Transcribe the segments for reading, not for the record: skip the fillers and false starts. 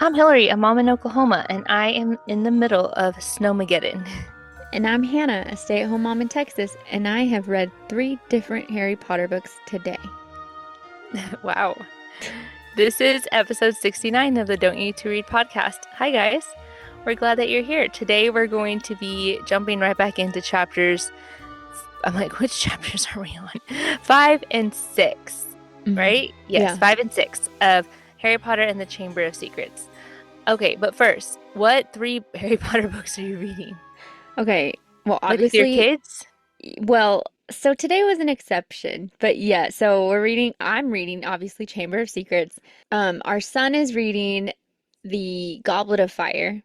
I'm Hilary, a mom in Oklahoma, and I am in the middle of Snowmageddon. And I'm Hannah, a stay-at-home mom in Texas, and I have read 3 different Harry Potter books today. Wow. This is episode 69 of the Don't Need to Read podcast. Hi, guys. We're glad that you're here. Today, we're going to be jumping right back into chapters. I'm like, which chapters are we on? 5 and 6, right? Yes, Yeah. 5 and 6 of Harry Potter and the Chamber of Secrets. Okay, but first, what 3 Harry Potter books are you reading? Okay. Well, Like with your obviously, kids? so today was an exception, but yeah, so I'm reading obviously Chamber of Secrets. Our son is reading The Goblet of Fire,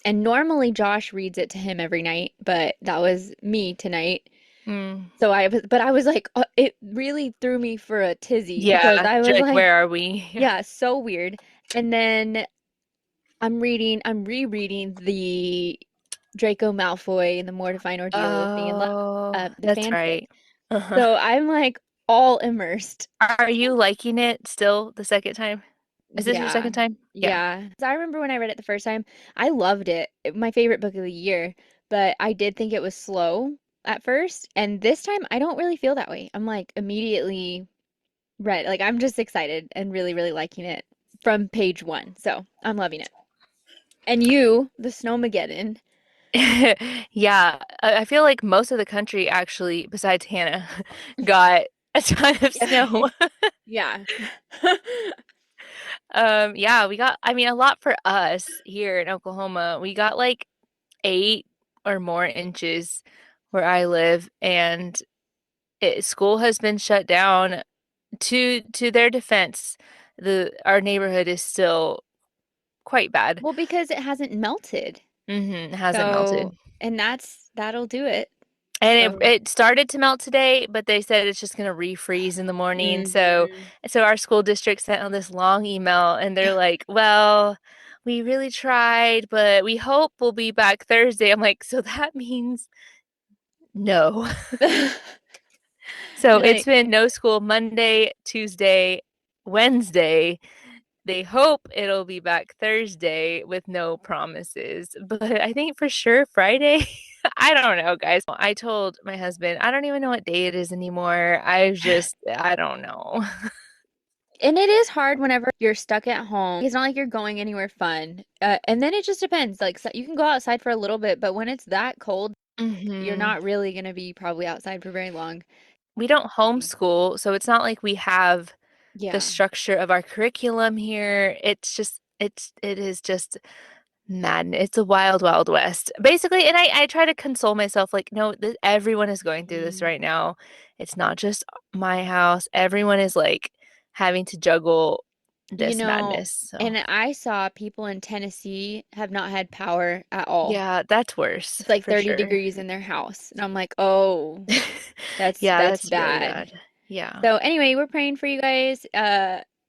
and normally Josh reads it to him every night, but that was me tonight. Mm. But I was like, it really threw me for a tizzy because Yeah, I you're was like, like, where are we? Yeah. yeah, so weird. And then I'm rereading the Draco Malfoy and the Mortifying Ordeal of Being in Love, Oh, the that's fanfic. right. Uh-huh. So I'm like all immersed. Are you liking it still the second time? Is this your Yeah. second time? Yeah. Yeah. So I remember when I read it the first time, I loved it. My favorite book of the year, but I did think it was slow at first. And this time I don't really feel that way. I'm like immediately read. Like I'm just excited and really, really liking it from page one. So I'm loving it. And you, the Snowmageddon. Yeah, I feel like most of the country actually, besides Hannah, got a ton of Yeah. snow. Yeah. Yeah, we got, I mean, a lot for us here in Oklahoma. We got like 8 or more inches where I live, and school has been shut down. To their defense, our neighborhood is still quite bad. Well, because it hasn't melted. It hasn't melted. So, and that'll do it. And So, it started to melt today, but they said it's just gonna refreeze in the morning. hmm So our school district sent on this long email and they're like, well, we really tried, but we hope we'll be back Thursday. I'm like, so that means no. So You're it's like, been no school Monday, Tuesday, Wednesday. They hope it'll be back Thursday with no promises, but I think for sure Friday. I don't know, guys. I told my husband, I don't even know what day it is anymore. I don't know. and it is hard whenever you're stuck at home. It's not like you're going anywhere fun. And then it just depends. Like, so you can go outside for a little bit, but when it's that cold, you're hmm not really going to be probably outside for very long. We don't homeschool, so it's not like we have the Yeah. structure of our curriculum here. It is just madness. It's a wild, wild west. Basically, and I try to console myself like, no, everyone is going through this Mm. right now. It's not just my house. Everyone is like having to juggle You this know, madness. So, and I saw people in Tennessee have not had power at all. yeah, that's worse It's like for 30 sure. degrees in their house. And I'm like, "Oh, Yeah, that's that's really bad." bad. Yeah. So anyway, we're praying for you guys.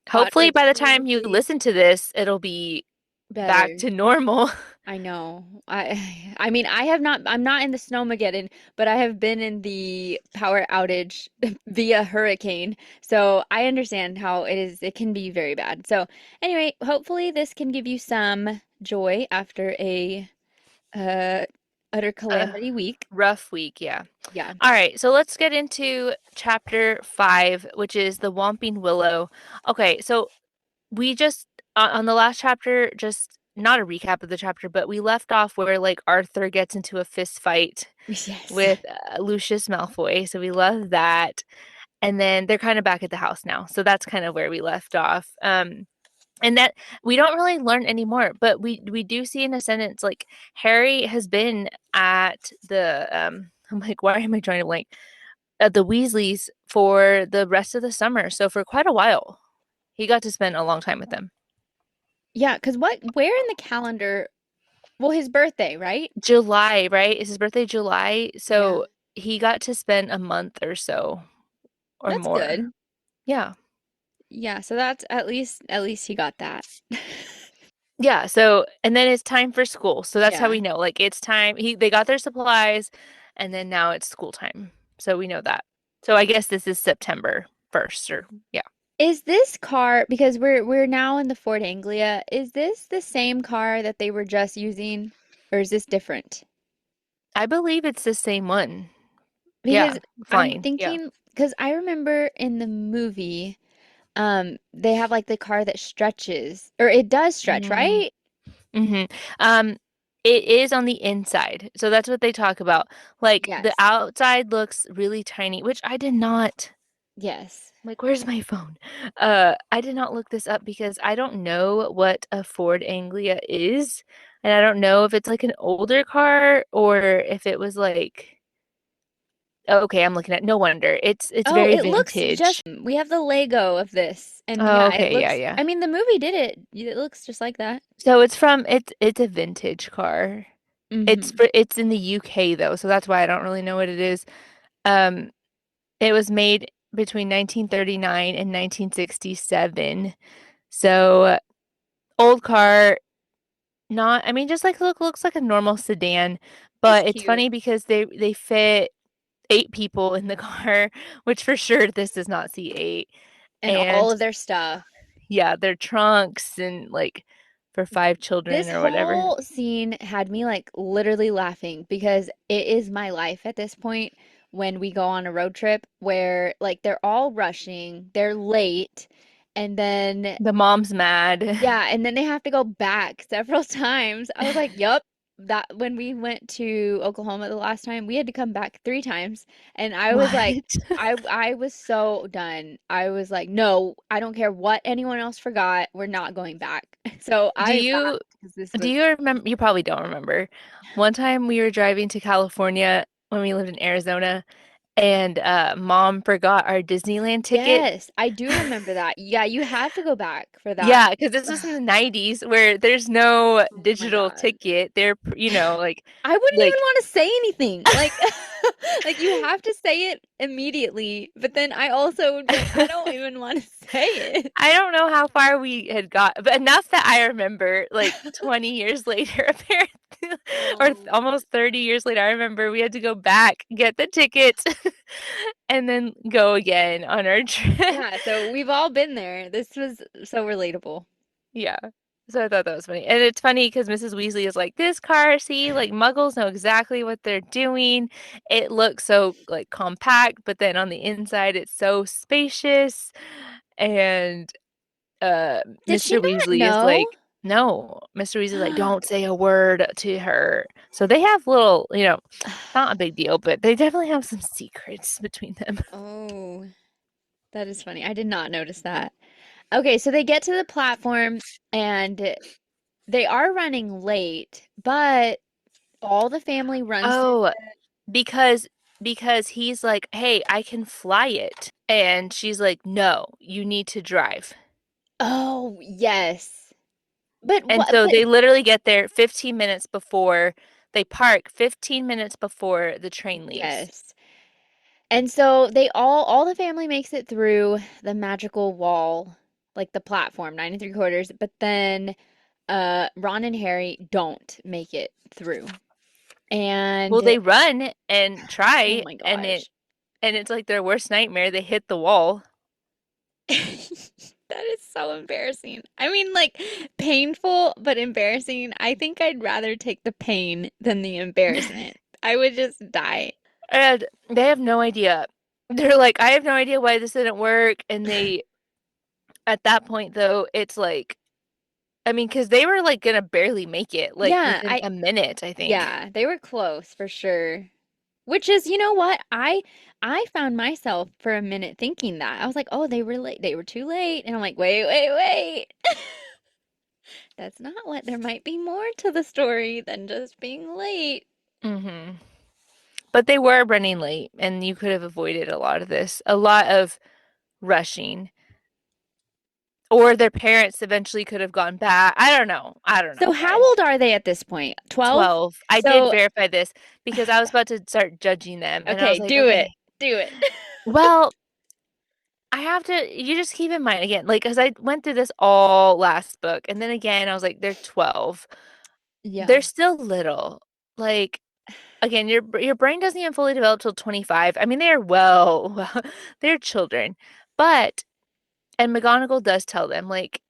Hopefully by the time you Hopefully listen to this, it'll be back better. to normal. I know. I mean, I'm not in the snowmageddon, but I have been in the power outage via hurricane. So I understand how it can be very bad. So anyway, hopefully this can give you some joy after a uh utter A calamity week. rough week, yeah. Yeah. All right, so let's get into chapter 5, which is the Whomping Willow. Okay, so we just on the last chapter, just not a recap of the chapter, but we left off where like Arthur gets into a fist fight Yes. with Lucius Malfoy. So we love that. And then they're kind of back at the house now. So that's kind of where we left off. And that we don't really learn anymore, but we do see in a sentence like Harry has been at the I'm like, why am I trying to blank? At the Weasleys for the rest of the summer. So for quite a while. He got to spend a long time with them. Yeah, because where in the calendar? Well, his birthday, right? July, right? Is his birthday July? Yeah. So he got to spend a month or so or That's more. good. Yeah. Yeah, so that's at least he got that. Yeah, so and then it's time for school. So that's how Yeah. we know. Like it's time. They got their supplies and then now it's school time. So we know that. So I guess this is September 1st or yeah. Is this car, because we're now in the Ford Anglia, is this the same car that they were just using, or is this different? I believe it's the same one. Because Yeah, I'm flying. Yeah. thinking, because I remember in the movie, they have like the car that stretches, or it does stretch, Mm. right? hmm Um, it is on the inside. So that's what they talk about. Like the Yes. outside looks really tiny, which I did not. Yes. Like, where's my phone? I did not look this up because I don't know what a Ford Anglia is. And I don't know if it's like an older car or if it was like, okay, I'm looking at, no wonder. It's Oh, very it looks vintage. just, we have the Lego of this. And Oh, yeah, it okay, yeah, looks, yeah. I mean, the movie did it. It looks just like that. So it's a vintage car. Hmm. It's in the UK though, so that's why I don't really know what it is. Um, it was made between 1939 and 1967. So old car, not, I mean, just like looks like a normal sedan, It's but it's cute. funny because they fit 8 people in the car, which for sure this does not see 8. And all And of their stuff. yeah, their trunks and like for 5 children This or whatever. whole scene had me like literally laughing because it is my life at this point when we go on a road trip where like they're all rushing, they're late, and then The mom's mad. yeah, and then they have to go back several times. I was like, "Yup." That when we went to Oklahoma the last time, we had to come back 3 times, and I was like, What? I was so done. I was like, "No, I don't care what anyone else forgot. We're not going back." So Do I you laughed because this do was you remember? You probably don't remember. One time we were driving to California when we lived in Arizona, and mom forgot our Disneyland ticket. yes, I do remember that. Yeah, you have to go back for that. Yeah, because this was in the 90s where there's no Oh my digital God. ticket. They're, I wouldn't even like want to say anything. Like like you have to say it immediately, but then I also would be like, I don't even want to say it. I don't know how far we had got, but enough that I remember, like 20 years later, apparently, or Oh. almost 30 years later, I remember we had to go back, get the tickets, and then go again on our trip. Yeah, so we've all been there. This was so relatable. Yeah. So I thought that was funny. And it's funny because Mrs. Weasley is like, this car, see, like muggles know exactly what they're doing. It looks so like compact, but then on the inside it's so spacious. And Did she Mr. not Weasley is know? like, no. Mr. Weasley's like, don't say a word to her. So they have little, not a big deal, but they definitely have some secrets between them. Oh, that is funny. I did not notice that. Okay, so they get to the platform and they are running late, but all the family runs to Oh, because because he's like, "Hey, I can fly it." And she's like, "No, you need to drive." Oh, yes. But And what so but they literally get there 15 minutes before they park, 15 minutes before the train leaves. yes. And so they all the family makes it through the magical wall, like the platform, 9 3/4, but then Ron and Harry don't make it through. Well, And they run and oh try my and gosh. it's like their worst nightmare. They hit the wall. That is so embarrassing. I mean, like painful, but embarrassing. I think I'd rather take the pain than the embarrassment. I would just die. And they have no idea. They're like, "I have no idea why this didn't work." And they at that point though, it's like I mean, because they were like gonna barely make it, like Yeah, within a minute, I think. yeah, they were close for sure. Which is, you know what? I found myself for a minute thinking that. I was like, "Oh, they were late. They were too late." And I'm like, "Wait, wait, wait." That's not what there might be more to the story than just being late. hmm But they were running late, and you could have avoided a lot of this, a lot of rushing. Or their parents eventually could have gone back. I don't know. I don't So know, how guys. old are they at this point? 12? 12. I did So, verify this because I was about to start judging them, and I okay, was like, do okay, it. Do it. well, I have to, you just keep in mind again, like, because I went through this all last book, and then again, I was like, they're 12. Yeah. They're still little. Like, again, your brain doesn't even fully develop till 25. I mean, they are well, they're children. But And McGonagall does tell them, like,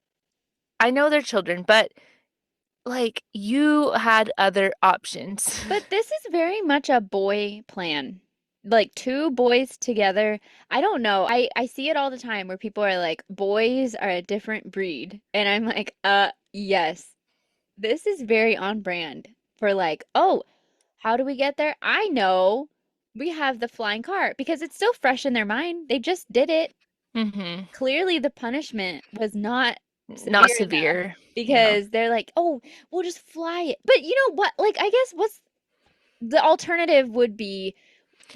I know they're children, but like you had other options. But this is very much a boy plan. Like two boys together. I don't know. I see it all the time where people are like, boys are a different breed. And I'm like, yes. This is very on brand for like, oh, how do we get there? I know. We have the flying car because it's still fresh in their mind. They just did it. Hmm. Clearly the punishment was not Not severe enough severe. Yeah. because they're like, oh, we'll just fly it. But you know what? Like, I guess what's the alternative would be,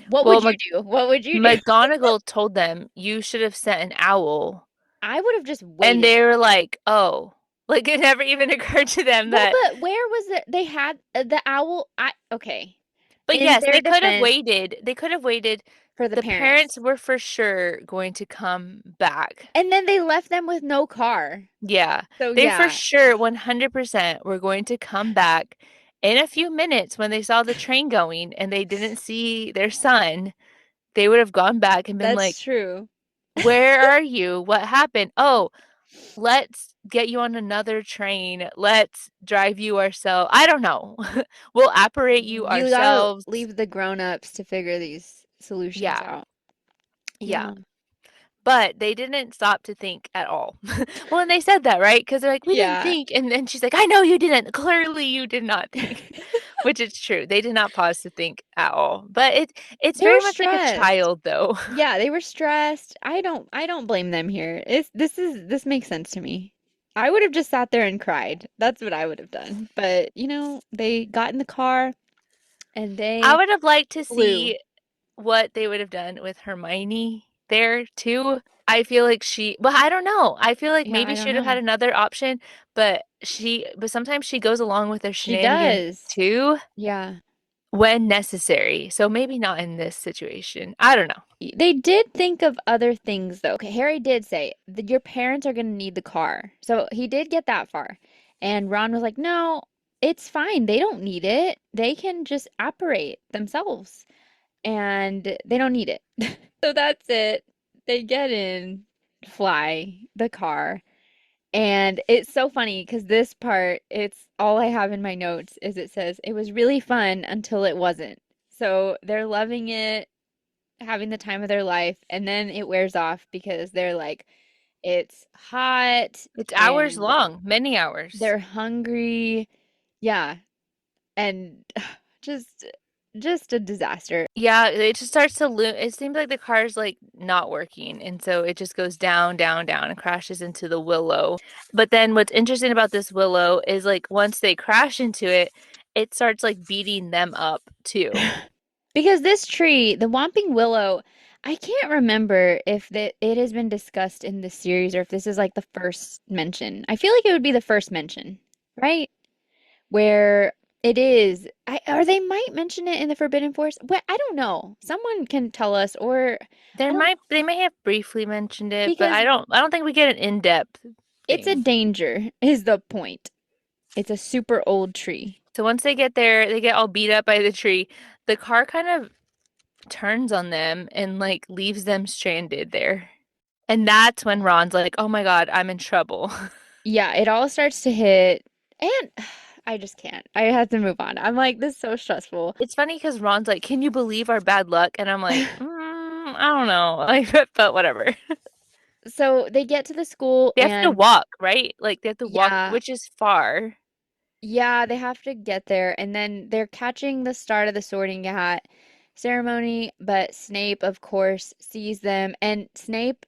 what Well, would you do? What would you do? McGonagall told them you should have sent an owl, I would have just and waited. they were like, "Oh." Like it never even occurred to them Well, that. but where was it? They had the owl. Okay. But In yes, their they could have defense, waited. They could have waited. for the The parents parents. were for sure going to come back. And then they left them with no car. Yeah, So they for yeah, sure 100% were going to come back in a few minutes when they saw the train going and they didn't see their son. They would have gone back and been like, that's true. "Where are you? What happened? Oh, let's get you on another train. Let's drive you ourselves. I don't know. We'll apparate you You gotta ourselves." leave the grown-ups to figure these solutions Yeah, out. yeah. Yeah. But they didn't stop to think at all. Well, and they said that, right? Because they're like, "We didn't Yeah. think." And then she's like, "I know you didn't. Clearly you did not think." Which is true. They did not pause to think at all. But it's They were very much like a stressed. child though. Yeah, they were stressed. I don't blame them here. This makes sense to me. I would have just sat there and cried. That's what I would have done. But, they got in the car and I they would have liked to flew. see what they would have done with Hermione there too. I feel like well, I don't know. I feel like Yeah, I maybe she don't would have had know. another option, but sometimes she goes along with their She shenanigans does. too Yeah. when necessary. So maybe not in this situation. I don't know. They did think of other things though. Okay, Harry did say that your parents are going to need the car. So he did get that far. And Ron was like, "No, it's fine. They don't need it. They can just operate themselves and they don't need it." So that's it. They get in, fly the car. And it's so funny because this part, it's all I have in my notes is it says it was really fun until it wasn't. So they're loving it, having the time of their life, and then it wears off because they're like, it's hot It's hours and long, many hours. they're hungry. Yeah, and just just a disaster. Yeah, it just starts to lose. It seems like the car's like not working. And so it just goes down, down, down and crashes into the Willow. But then what's interesting about this Willow is like once they crash into it, it starts like beating them up too. Because this tree, the Whomping Willow, I can't remember if it has been discussed in this series or if this is like the first mention. I feel like it would be the first mention, right? Where it is. Or they might mention it in the Forbidden Forest. Well, I don't know. Someone can tell us, or I don't, They may have briefly mentioned it, but because I don't think we get an in-depth it's a thing. danger, is the point. It's a super old tree. So once they get there, they get all beat up by the tree. The car kind of turns on them and like leaves them stranded there. And that's when Ron's like, "Oh my God, I'm in trouble." Yeah, it all starts to hit, and I just can't. I have to move on. I'm like, this is so stressful. It's funny because Ron's like, "Can you believe our bad luck?" And I'm like, I don't know. Like, but whatever. So they get to the school They have to and walk, right? Like they have to walk, yeah, which is far. yeah, they have to get there and then they're catching the start of the sorting hat ceremony, but Snape, of course, sees them and Snape,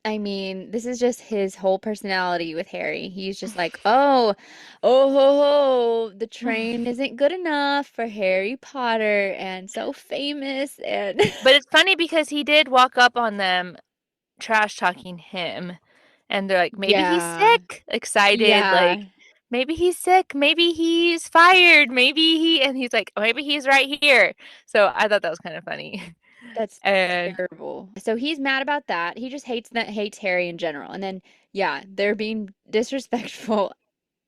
I mean, this is just his whole personality with Harry. He's just like, "Oh, oh ho ho, the train isn't good enough for Harry Potter and so famous and But it's funny because he did walk up on them, trash talking him, and they're like, "Maybe he's yeah. sick," excited, like, Yeah, "Maybe he's sick, maybe he's fired, and he's like, "Maybe he's right here." So I thought that was kind of funny. that's And terrible. So he's mad about that. He just hates Harry in general. And then yeah, they're being disrespectful.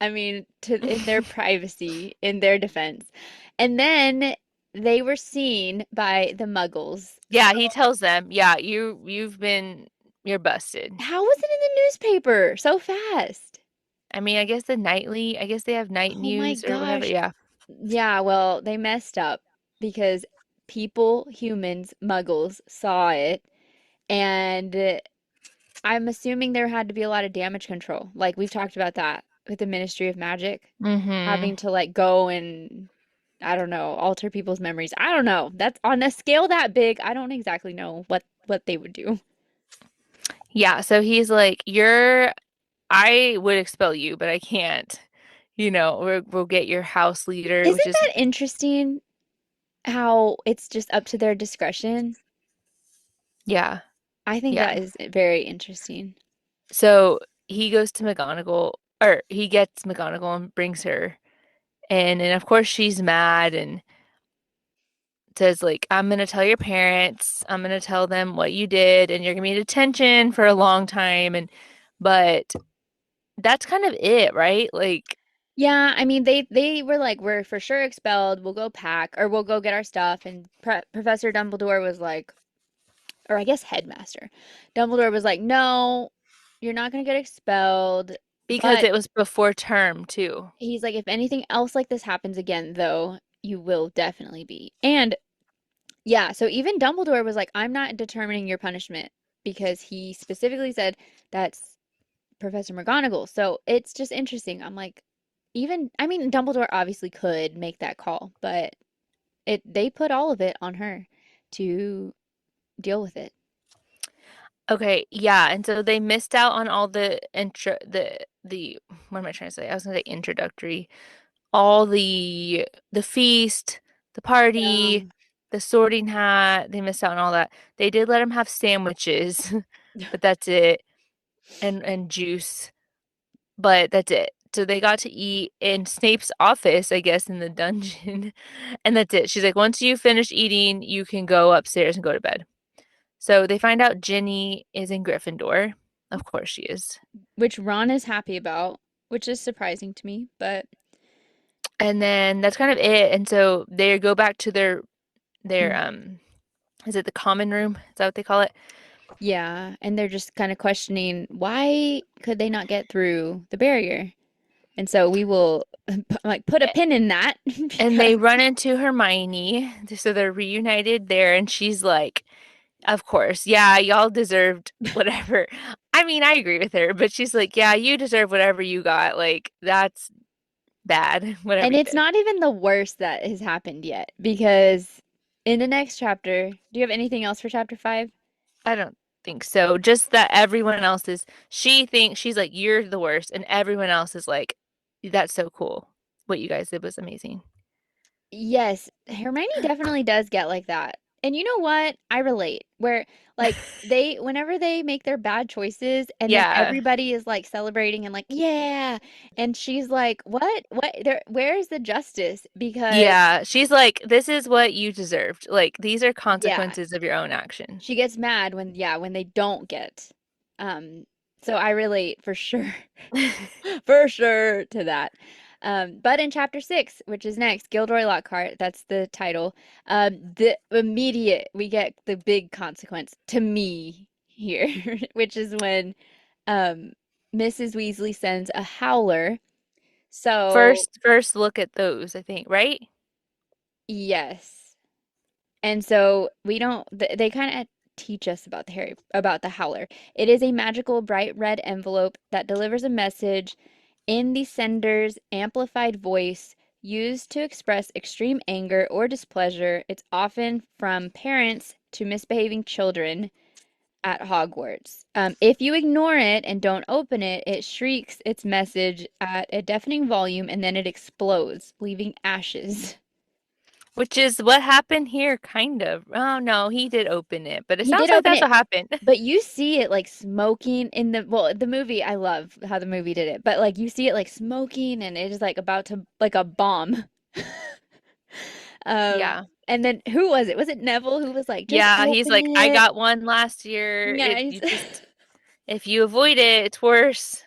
I mean, to in their privacy, in their defense. And then they were seen by the Muggles. yeah, he tells them, "Yeah, you've been you're busted. How was it in the newspaper so fast? I mean, I guess I guess they have night Oh my news or whatever. gosh. Yeah. Yeah, well, they messed up because people, humans, muggles saw it, and I'm assuming there had to be a lot of damage control. Like we've talked about that with the Ministry of Magic, Mm-hmm. having to like go and I don't know, alter people's memories. I don't know. That's on a scale that big, I don't exactly know what they would do. Yeah, so he's like, "You're I would expel you, but I can't. We'll get your house leader, which Isn't is that interesting how it's just up to their discretion? yeah, I think yeah. that is very interesting. So he goes to McGonagall, or he gets McGonagall and brings her, and of course she's mad and says like, "I'm gonna tell your parents. I'm gonna tell them what you did, and you're gonna be in detention for a long time." But that's kind of it, right? Like, Yeah, I mean they were like we're for sure expelled. We'll go pack or we'll go get our stuff and Professor Dumbledore was like or I guess headmaster. Dumbledore was like, "No, you're not going to get expelled." because But it was before term too. he's like, "If anything else like this happens again, though, you will definitely be." And yeah, so even Dumbledore was like, "I'm not determining your punishment," because he specifically said that's Professor McGonagall. So it's just interesting. I'm like, even I mean, Dumbledore obviously could make that call, but it they put all of it on her to deal with it. Okay, yeah, and so they missed out on all the what am I trying to say? I was gonna say introductory. All the feast, the party, Yeah. the sorting hat, they missed out on all that. They did let them have sandwiches, but that's it. And juice, but that's it. So they got to eat in Snape's office, I guess, in the dungeon. And that's it. She's like, once you finish eating, you can go upstairs and go to bed. So they find out Ginny is in Gryffindor. Of course she is. Which Ron is happy about, which is surprising to me, but And then that's kind of it. And so they go back to their mm, is it the common room? Is that what they call it? yeah, and they're just kind of questioning why could they not get through the barrier? And so we will like put a A- pin in that And because they run into Hermione. So they're reunited there and she's like, "Of course. Yeah, y'all deserved whatever." I mean, I agree with her, but she's like, "Yeah, you deserve whatever you got. Like that's bad, whatever and you it's did." not even the worst that has happened yet because in the next chapter, do you have anything else for chapter 5? I don't think so. Just that everyone else is, she thinks, she's like, "You're the worst." And everyone else is like, "That's so cool. What you guys did was amazing." Yes, Hermione definitely does get like that. And you know what? I relate. Where like they whenever they make their bad choices and then Yeah. everybody is like celebrating and like, "Yeah." And she's like, "What? What there where's the justice?" Because Yeah. She's like, "This is what you deserved. Like, these are yeah, consequences of your own action." she gets mad when yeah, when they don't get. Um so I relate for sure. For sure to that. But in chapter 6, which is next, Gilderoy Lockhart, that's the title. The immediate we get the big consequence to me here, which is when um Mrs. Weasley sends a howler. So First look at those, I think, right? yes. And so we don't they kind of teach us about about the howler. It is a magical bright red envelope that delivers a message in the sender's amplified voice used to express extreme anger or displeasure. It's often from parents to misbehaving children at Hogwarts. If you ignore it and don't open it, it shrieks its message at a deafening volume and then it explodes, leaving ashes. Which is what happened here, kind of. Oh no, he did open it, but it He sounds did like open that's it, what happened. but you see it like smoking in the movie. I love how the movie did it, but like you see it like smoking and it is like about to like a bomb. Yeah. And then who was it? Was it Neville who was like, just Yeah, he's open like, "I it? got one last year. Yeah. It you just if you avoid it, it's worse."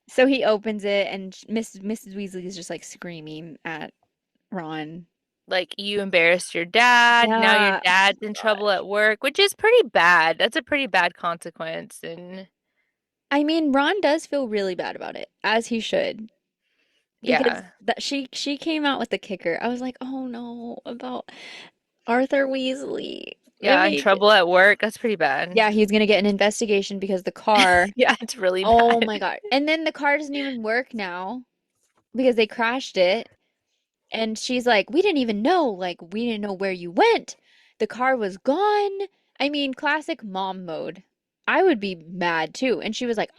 So he opens it and Mrs. Weasley is just like screaming at Ron. like you embarrassed your dad, now your Yeah. Oh dad's my in trouble gosh. at work, which is pretty bad. That's a pretty bad consequence. And I mean, Ron does feel really bad about it, as he should, because yeah. that she came out with the kicker. I was like, "Oh no, about Arthur Weasley." It Yeah, in made trouble at work. That's pretty bad. Yeah, he's gonna get an investigation because the car, Yeah, it's really oh bad. my God. And then the car doesn't even work now because they crashed it. And she's like, "We didn't even know. Like, we didn't know where you went. The car was gone." I mean, classic mom mode. I would be mad too. And she was like,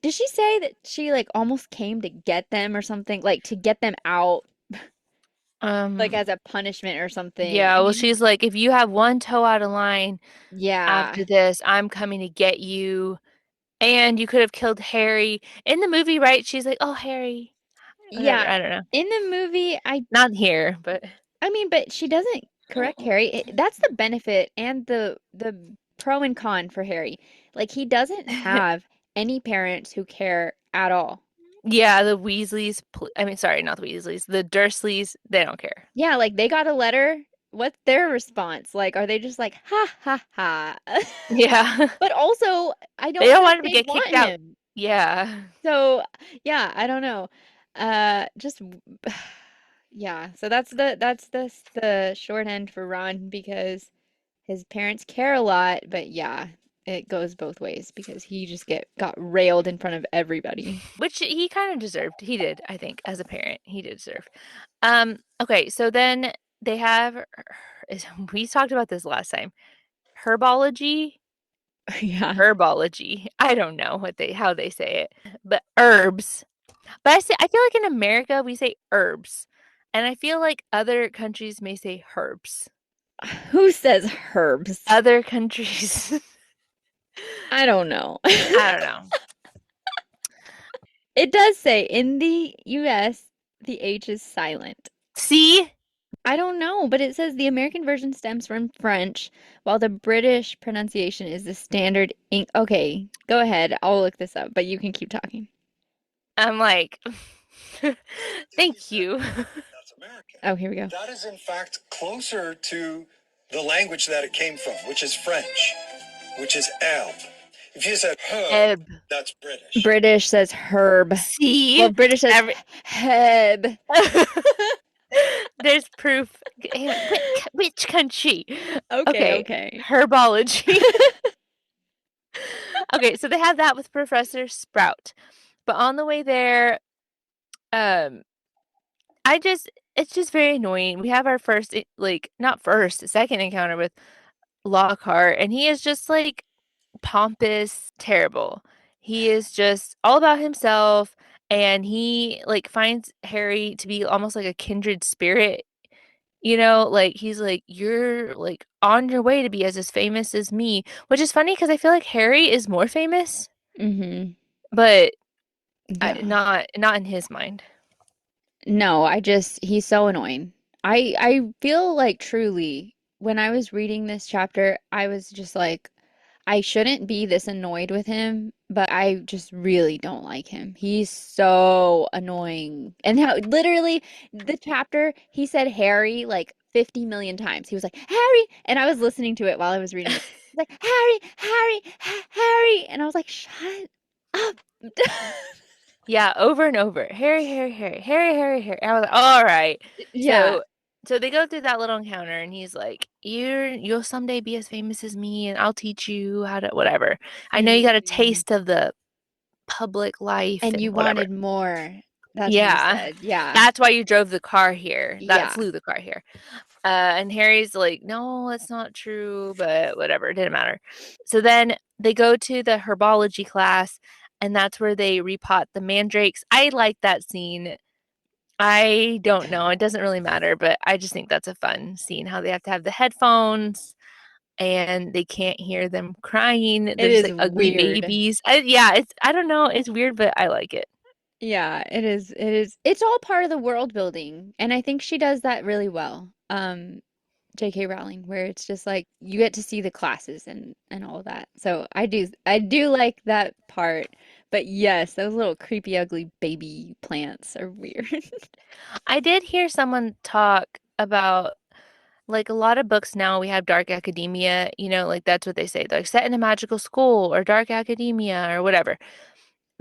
did she say that she like almost came to get them or something? Like to get them out, like Um, as a punishment or something. yeah, I well, mean, she's like, if you have one toe out of line yeah. after this, I'm coming to get you. And you could have killed Harry. In the movie, right? She's like, oh, Harry. Whatever. Yeah. I don't know. In the movie, Not here, but I mean, but she doesn't correct Harry. That's the benefit and the pro and con for Harry. Like he doesn't have any parents who care at all. yeah, the Weasleys. I mean, sorry, not the Weasleys. The Dursleys, they don't care. Yeah, like they got a letter. What's their response? Like, are they just like, ha ha ha? Yeah. But also, I They don't don't feel want like him to they get kicked want out. him. Yeah. So, yeah, I don't know. Just yeah. So that's the short end for Ron because his parents care a lot, but yeah, it goes both ways because he just get got railed in front of everybody. Which he kind of deserved. He did, I think, as a parent. He did deserve. Okay, so then they have we talked about this last time. Herbology. Yeah. Herbology. I don't know how they say it, but herbs. But I feel like in America we say herbs, and I feel like other countries may say herbs. Who says herbs? Other countries, I don't know. I don't know. It does say in the US the H is silent. See, I don't know, but it says the American version stems from French, while the British pronunciation is the standard ink. Okay, go ahead. I'll look this up, but you can keep talking. I'm like, thank you. Oh, here we go. That is, in fact, closer to the language that it came from, which is French, which is herb. If you said herb, Eb. that's British. British says herb. See, Well, British says every heb. there's proof. Which country? Okay, Okay, okay. herbology. Okay, so they have that with Professor Sprout. But on the way there, um, it's just very annoying. We have our first, like, not first, second encounter with Lockhart, and he is just like pompous, terrible. He is just all about himself, and he like finds Harry to be almost like a kindred spirit. Like he's like, you're like on your way to be as famous as me, which is funny because I feel like Harry is more famous, Mm-hmm. but Yeah. not in his mind. No, he's so annoying. I feel like truly when I was reading this chapter, I was just like, I shouldn't be this annoyed with him, but I just really don't like him. He's so annoying. And how literally the chapter he said Harry like 50 million times. He was like, Harry, and I was listening to it while I was reading it. He's like, Harry, Harry, Harry, and I was like, shut up. Yeah, over and over. Harry, Harry, Harry, Harry, Harry, Harry. I was like, all right. Yeah. So they go through that little encounter, and he's like, you'll someday be as famous as me, and I'll teach you how to whatever. I know you got a Mhm. taste of the public life And and you whatever. wanted more. That's what he Yeah. said. Yeah. That's why you drove the car here. That Yeah. flew the car here. And Harry's like, no, it's not true, but whatever, it didn't matter. So then they go to the herbology class, and that's where they repot the mandrakes. I like that scene. I don't know, it doesn't really matter, but I just think that's a fun scene how they have to have the headphones and they can't hear them crying. They're It just is like ugly weird. babies. Yeah, it's I don't know, it's weird, but I like it. Yeah, it is. It is. It's all part of the world building, and I think she does that really well. J.K. Rowling, where it's just like you get to see the classes and all of that. So I do like that part. But yes, those little creepy, ugly baby plants are weird. I did hear someone talk. about like a lot of books now we have dark academia, like that's what they say. They're like set in a magical school or dark academia or whatever.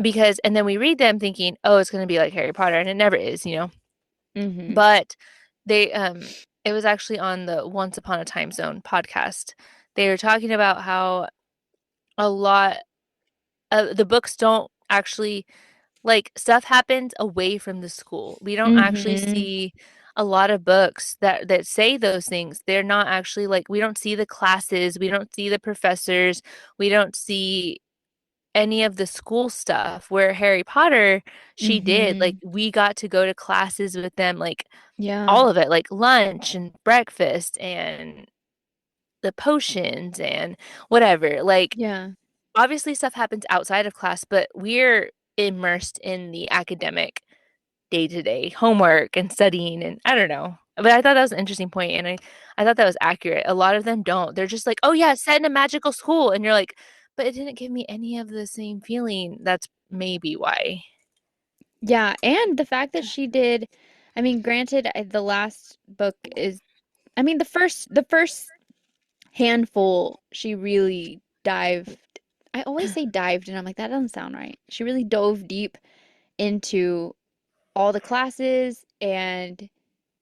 Because and then we read them thinking, "Oh, it's going to be like Harry Potter," and it never is. Mm-hmm. But they it was actually on the Once Upon a Time Zone podcast. They were talking about how a lot of the books don't actually like stuff happens away from the school. We don't actually Mm-hmm. see a lot of books that say those things. They're not actually like we don't see the classes, we don't see the professors, we don't see any of the school stuff. Where Harry Potter, she did. Mm-hmm. Like we got to go to classes with them, like Yeah. all of it, like lunch and breakfast and the potions and whatever. Like Yeah. obviously stuff happens outside of class, but we're immersed in the academic day-to-day homework and studying and I don't know. But I thought that was an interesting point and I thought that was accurate. A lot of them don't. They're just like, "Oh yeah, it's set in a magical school." And you're like, "But it didn't give me any of the same feeling." That's maybe why. Yeah, and the fact that she did, I mean, granted, the last book is, I mean, the first handful, she really dived. I always say dived, and I'm like, that doesn't sound right. She really dove deep into all the classes and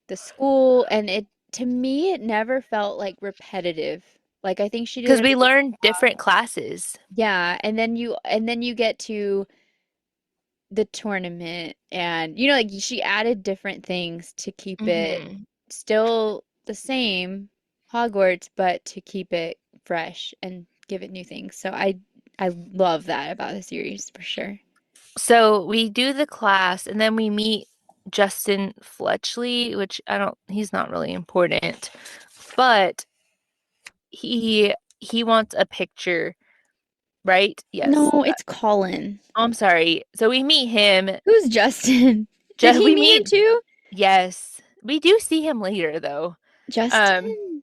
the school, and it, to me, it never felt like repetitive. Like, I think she did Because a we really good learn job. different classes. Yeah, and then you get to the tournament, and like she added different things to keep it Hmm. still the same Hogwarts, but to keep it fresh and give it new things. So I love that about the series for sure. So we do the class and then we meet Justin Fletchley, which he's not really important, but he wants a picture, right? Yes. No, it's Colin. I'm sorry. So we meet him. Who's Justin? Did he We meet him meet, too? yes. We do see him later though. Um, Justin?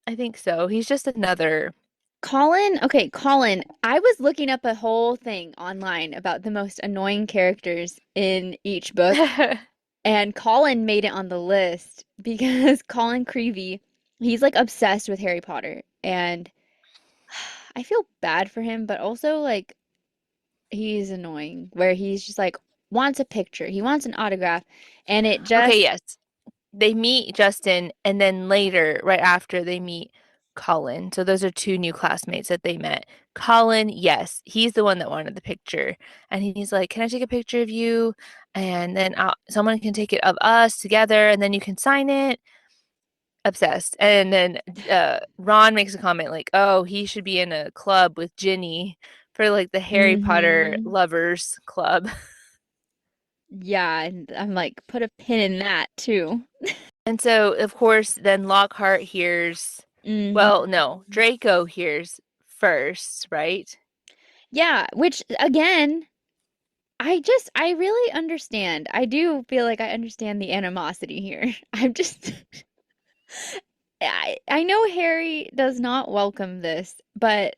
I think so. He's just another. Colin? Okay, Colin. I was looking up a whole thing online about the most annoying characters in each book. And Colin made it on the list because Colin Creevy, he's like obsessed with Harry Potter. And I feel bad for him, but also like he's annoying, where he's just like wants a picture, he wants an autograph, and it Okay, just, yes. They meet Justin and then later, right after they meet Colin. So those are two new classmates that they met. Colin, yes, he's the one that wanted the picture. And he's like, "Can I take a picture of you? And then someone can take it of us together and then you can sign it." Obsessed. And then Ron makes a comment like, "Oh, he should be in a club with Ginny for like the Harry Potter mm-hmm. lovers club." Yeah, and I'm like, put a pin in that too. And so, of course, then Lockhart hears, well, no, Mm-hmm. Draco hears first, right? Yeah, which again, I really understand. I do feel like I understand the animosity here. I'm just I know Harry does not welcome this, but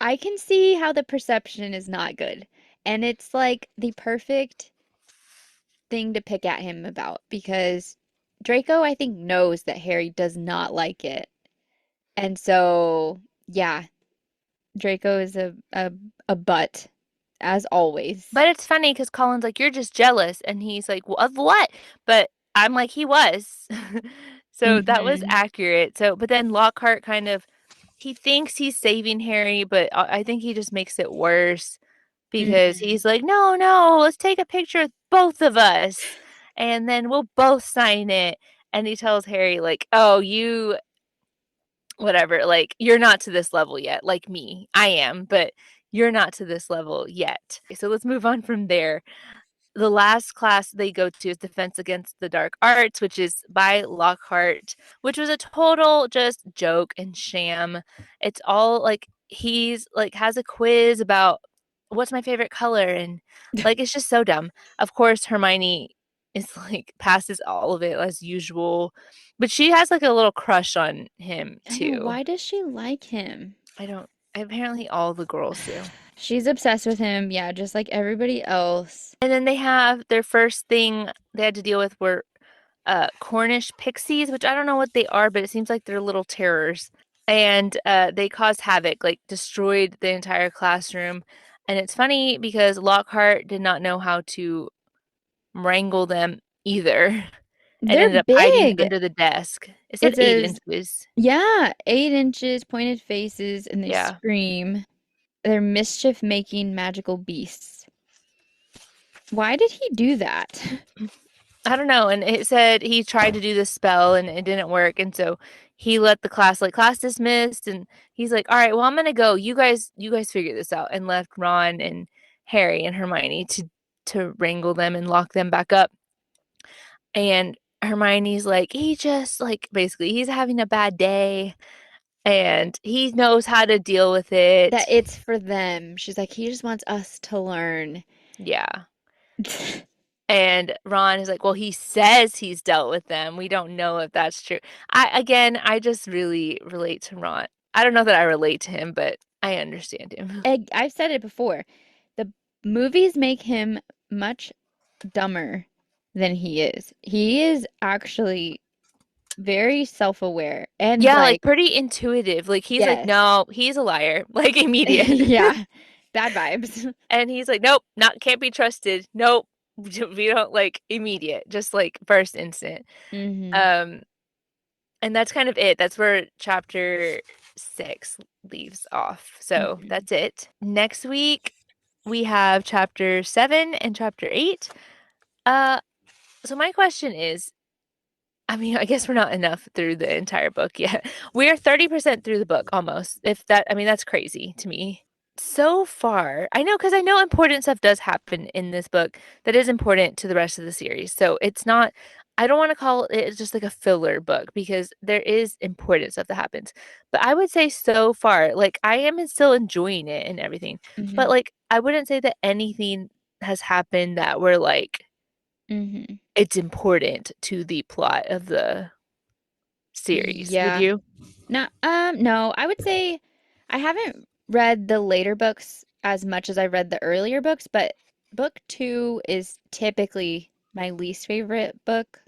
I can see how the perception is not good. And it's like the perfect thing to pick at him about because Draco, I think, knows that Harry does not like it. And so, yeah, Draco is a butt, as always. But it's funny because Colin's like, "You're just jealous." And he's like, "Well, of what?" But I'm like, he was. So that was Mm-hmm. accurate. So, but then Lockhart kind of, he thinks he's saving Harry, but I think he just makes it worse because Mm-hmm. he's like, "No, no, let's take a picture of both of us and then we'll both sign it." And he tells Harry, like, "Oh, you whatever, like you're not to this level yet, like me. I am, but you're not to this level yet." So let's move on from there. The last class they go to is Defense Against the Dark Arts, which is by Lockhart, which was a total just joke and sham. It's all like he's like has a quiz about what's my favorite color and like it's just so dumb. Of course, Hermione is like passes all of it as usual, but she has like a little crush on him I know, too. why does she like him? I don't apparently all the girls do. She's obsessed with him, yeah, just like everybody else. And then they have their first thing they had to deal with were Cornish pixies, which I don't know what they are, but it seems like they're little terrors. And they caused havoc, like destroyed the entire classroom. And it's funny because Lockhart did not know how to wrangle them either and They're ended up hiding big. under the desk. It It said eight says, inches. yeah, 8 inches, pointed faces, and they Yeah. scream. They're mischief-making magical beasts. Why did he do that? I don't know. And it said he tried to do this spell and it didn't work. And so he let the class like class dismissed and he's like, all right, well, I'm gonna go. You guys figure this out and left Ron and Harry and Hermione to wrangle them and lock them back up. And Hermione's like, he just like basically he's having a bad day and he knows how to deal with That it. it's for them. She's like, he just wants us to learn. Yeah. And Ron is like, well, he says he's dealt with them. We don't know if that's true. I just really relate to Ron. I don't know that I relate to him, but I understand him. I've said it before. The movies make him much dumber than he is. He is actually very self-aware and Yeah, like like, pretty intuitive. Like he's like, yes. no, he's a liar. Like immediate. Yeah. Bad vibes. And he's like, nope, not can't be trusted. Nope. We don't like immediate, just like first instant. Hmm. Um, and that's kind of it. That's where chapter 6 leaves off. So Hmm. that's it. Next week we have chapter 7 and chapter 8. Uh, so my question is, I mean, I guess we're not enough through the entire book yet. We're 30% through the book almost. If that, I mean, that's crazy to me. So far, I know because I know important stuff does happen in this book that is important to the rest of the series. So it's not, I don't want to call it just like a filler book because there is important stuff that happens. But I would say so far, like I am still enjoying it and everything. But Hmm. like I wouldn't say that anything has happened that we're like Hmm. it's important to the plot of the series. Would Yeah. you? No, I would say I haven't read the later books as much as I read the earlier books, but book two is typically my least favorite book.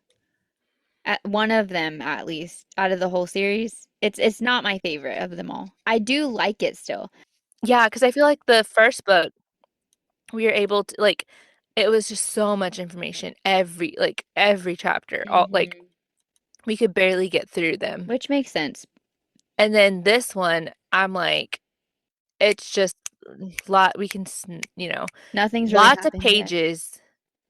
One of them, at least, out of the whole series. It's not my favorite of them all. I do like it still. Yeah, because I feel like the first book we were able to like it was just so much information every chapter. All like Hmm. we could barely get through them. Which makes sense. And then this one, I'm like, it's just lot we can Nothing's really lots of happened yet. pages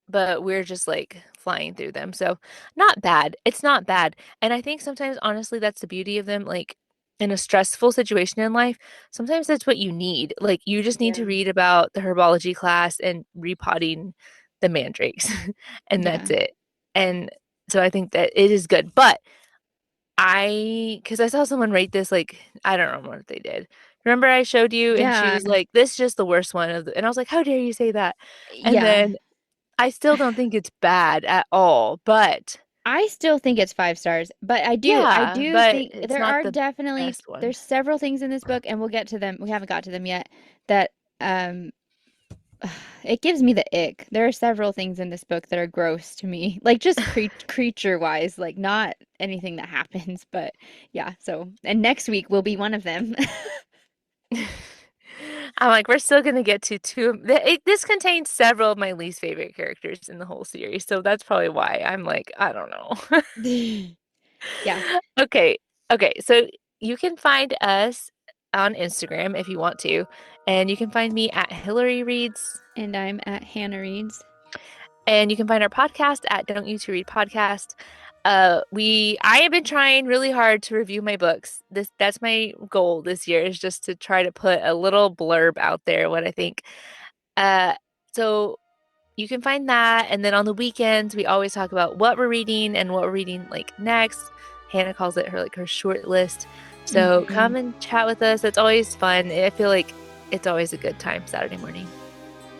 but we're just like flying through them. So, not bad. It's not bad. And I think sometimes, honestly, that's the beauty of them. Like, in a stressful situation in life, sometimes that's what you need. Like, you just need to Yeah. read about the herbology class and repotting the mandrakes, and Yeah. that's it. And so I think that it is good. But because I saw someone rate this, like, I don't remember what they did. Remember I showed you and she Yeah. was like, this is just the worst one and I was like, how dare you say that? And Yeah. then I still don't think it's bad at all, but I still think it's 5 stars, but I yeah, do but think it's there not are the definitely best one. there's several things in this book, and we'll get to them. We haven't got to them yet. That um, it gives me the ick. There are several things in this book that are gross to me, like just creature wise, like not anything that happens, but yeah. So, and next week will be one of them. I'm like, we're still gonna get to two. This contains several of my least favorite characters in the whole series, so that's probably why I'm like, I don't know. Yeah, Okay, okay, so you can find us on Instagram if you want to, and you can find me at Hilary Reads. and I'm at Hannah Reads. And you can find our podcast at Don't You To Read Podcast. I have been trying really hard to review my books. That's my goal this year is just to try to put a little blurb out there what I think. Uh, so you can find that, and then on the weekends we always talk about what we're reading and what we're reading like next. Hannah calls it her short list. So Hmm. come and chat with us. It's always fun. I feel like it's always a good time Saturday morning.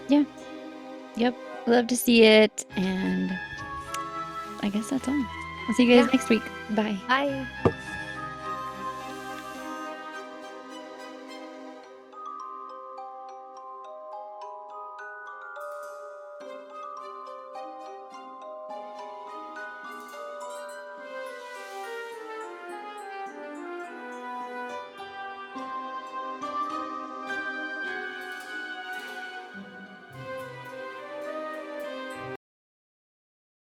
Yeah, yep. Love to see it, and I guess that's all. I'll see you Yeah. guys next week. Bye. Bye.